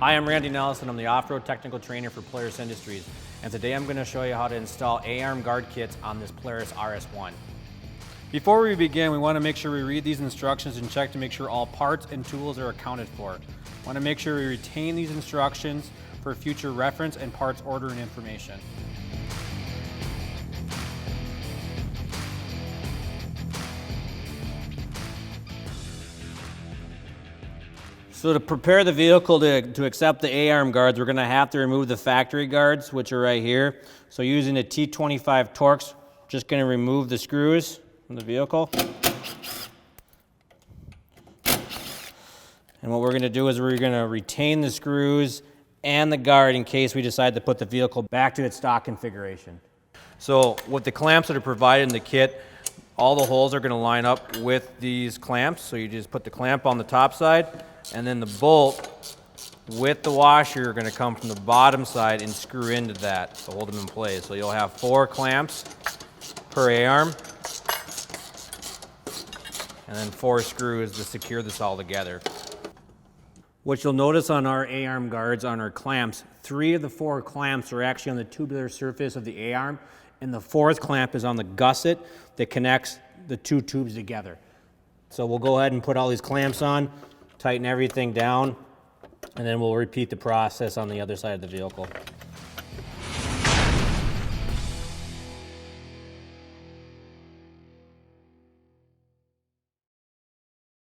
Hi, I'm Randy Nelson. I'm the off-road technical trainer for Polaris Industries, and today I'm going to show you how to install A-arm guard kits on this Polaris RS1. Before we begin, we want to make sure we read these instructions and check to make sure all parts and tools are accounted for. We want to make sure we retain these instructions for future reference and parts ordering information. So to prepare the vehicle to accept the A-arm guards, we're going to have to remove the factory guards, which are right here. So using a T25 Torx, just going to remove the screws from the vehicle. And what we're going to do is we're going to retain the screws and the guard in case we decide to put the vehicle back to its stock configuration. So with the clamps that are provided in the kit, all the holes are going to line up with these clamps. So you just put the clamp on the top side, and then the bolt with the washer are going to come from the bottom side and screw into that to hold them in place. So you'll have 4 clamps per A-arm, and then 4 screws to secure this all together. What you'll notice on our A-arm guards, on our clamps, 3 of the 4 clamps are actually on the tubular surface of the A-arm, and the 4th clamp is on the gusset that connects the 2 tubes together. So we'll go ahead and put all these clamps on, tighten everything down, and then we'll repeat the process on the other side of the vehicle.